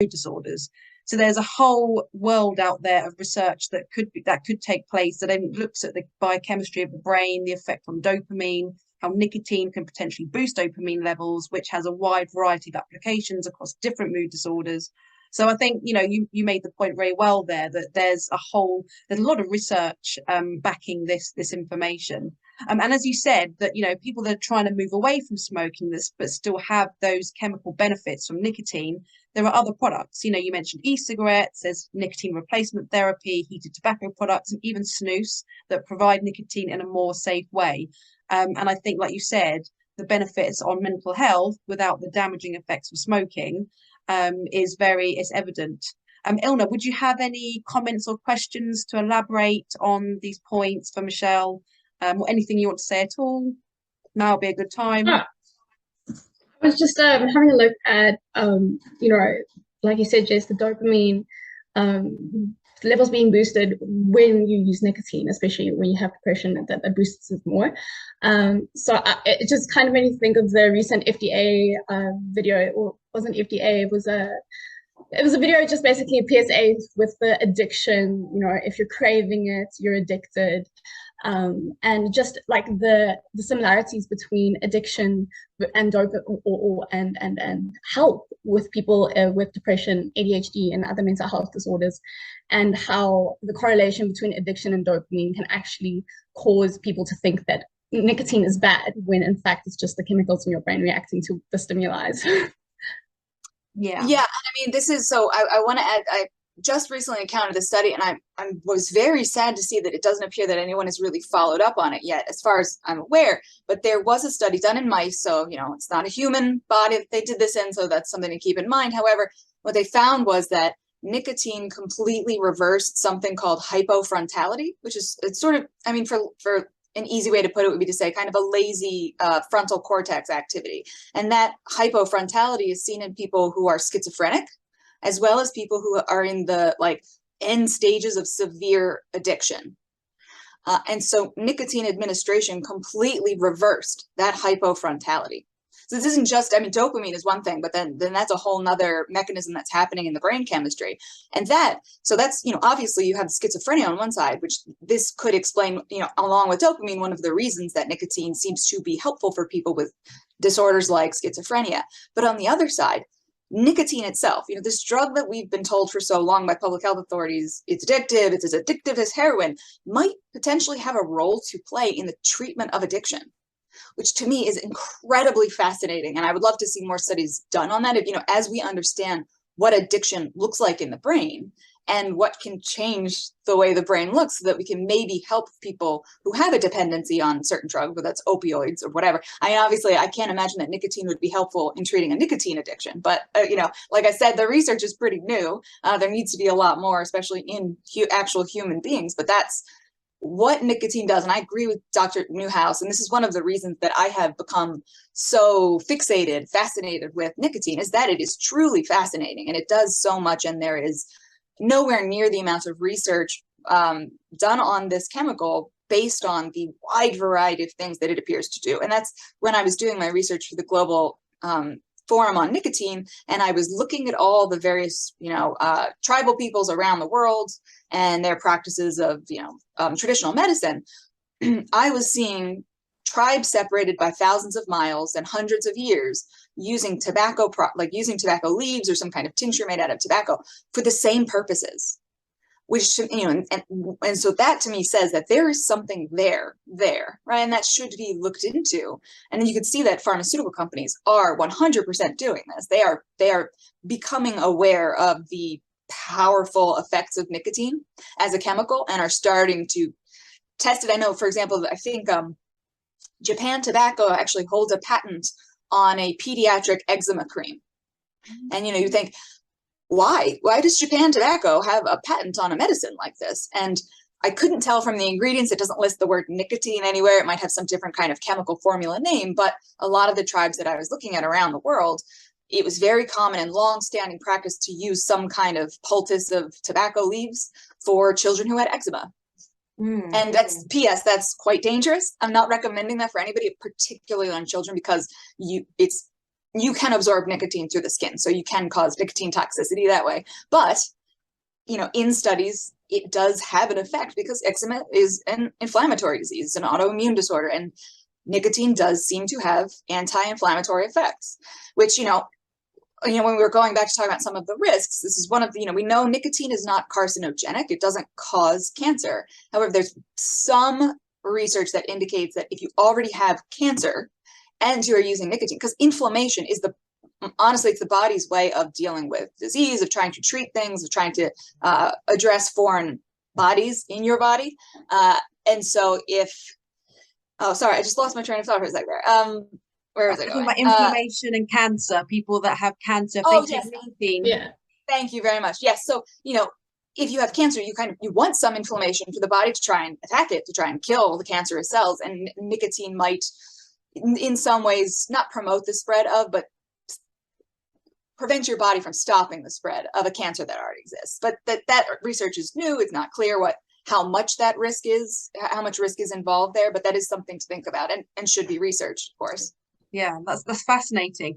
disorders. So there's a whole world out there of research that could take place that then looks at the biochemistry of the brain, the effect on dopamine, how nicotine can potentially boost dopamine levels, which has a wide variety of applications across different mood disorders. So I think, you made the point very well there that there's a lot of research backing this information. And as you said, that people that are trying to move away from smoking this but still have those chemical benefits from nicotine, there are other products. You mentioned e-cigarettes, there's nicotine replacement therapy, heated tobacco products, and even snus that provide nicotine in a more safe way. And I think, like you said, the benefits on mental health without the damaging effects of smoking is evident. Ilna, would you have any comments or questions to elaborate on these points for Michelle? Or anything you want to say at all? Now would be a good time. I was just having a look at, like you said, Jess, the dopamine levels being boosted when you use nicotine, especially when you have depression, that boosts it more. It just kind of made me think of the recent FDA video, or wasn't FDA, it was a video, just basically a PSA with the addiction. If you're craving it, you're addicted. And just like the similarities between addiction and dopamine and help with people with depression, ADHD, and other mental health disorders, and how the correlation between addiction and dopamine can actually cause people to think that nicotine is bad, when in fact it's just the chemicals in your brain reacting to the stimuli. Yeah. And I mean, this is so. I want to add. I just recently encountered this study, and I was very sad to see that it doesn't appear that anyone has really followed up on it yet, as far as I'm aware. But there was a study done in mice, so it's not a human body that they did this in, so that's something to keep in mind. However, what they found was that nicotine completely reversed something called hypofrontality, which is, it's sort of, I mean, for an easy way to put it would be to say kind of a lazy frontal cortex activity. And that hypofrontality is seen in people who are schizophrenic, as well as people who are in the end stages of severe addiction. And so nicotine administration completely reversed that hypofrontality. So this isn't just, I mean, dopamine is one thing, but then that's a whole nother mechanism that's happening in the brain chemistry. And so that's, obviously you have schizophrenia on one side, which this could explain, along with dopamine, one of the reasons that nicotine seems to be helpful for people with disorders like schizophrenia. But on the other side, nicotine itself, this drug that we've been told for so long by public health authorities, it's addictive, it's as addictive as heroin, might potentially have a role to play in the treatment of addiction, which to me is incredibly fascinating. And I would love to see more studies done on that, as we understand what addiction looks like in the brain and what can change the way the brain looks, so that we can maybe help people who have a dependency on certain drugs, whether that's opioids or whatever. I mean, obviously, I can't imagine that nicotine would be helpful in treating a nicotine addiction. But, like I said, the research is pretty new. There needs to be a lot more, especially in actual human beings. But that's what nicotine does. And I agree with Dr. Newhouse. And this is one of the reasons that I have become so fascinated with nicotine, is that it is truly fascinating. And it does so much. And there is nowhere near the amount of research done on this chemical based on the wide variety of things that it appears to do. And that's when I was doing my research for the Global Forum on Nicotine, and I was looking at all the various, tribal peoples around the world and their practices of, traditional medicine. I was seeing tribes separated by thousands of miles and hundreds of years using tobacco leaves or some kind of tincture made out of tobacco for the same purposes, which, and so that to me says that there is something there, right? And that should be looked into. And then you can see that pharmaceutical companies are 100% doing this. They are becoming aware of the powerful effects of nicotine as a chemical and are starting to test it. I know, for example, I think Japan Tobacco actually holds a patent on a pediatric eczema cream. And, you think, why does Japan Tobacco have a patent on a medicine like this? And I couldn't tell from the ingredients. It doesn't list the word nicotine anywhere. It might have some different kind of chemical formula name, but a lot of the tribes that I was looking at around the world, it was very common and long-standing practice to use some kind of poultice of tobacco leaves for children who had eczema. And that's P.S. That's quite dangerous. I'm not recommending that for anybody, particularly on children, because it's you can absorb nicotine through the skin, so you can cause nicotine toxicity that way. But, you know, in studies, it does have an effect because eczema is an inflammatory disease, an autoimmune disorder, and nicotine does seem to have anti-inflammatory effects, which, you know, when we were going back to talk about some of the risks, this is one of the, you know, we know nicotine is not carcinogenic. It doesn't cause cancer. However, there's some research that indicates that if you already have cancer and you are using nicotine, because inflammation is honestly, it's the body's way of dealing with disease, of trying to treat things, of trying to address foreign bodies in your body. And so oh, sorry, I just lost my train of thought for a second there. Where was I going? About inflammation and cancer, people that have cancer, yes. nicotine. Yeah. Thank you very much. Yes. So, you know, if you have cancer, you want some inflammation for the body to try and attack it, to try and kill the cancerous cells. And nicotine might, in some ways, not promote the spread of, but prevent your body from stopping the spread of a cancer that already exists. But that research is new. It's not clear how much that risk is, how much risk is involved there. But that is something to think about and should be researched, of course. Yeah, that's fascinating.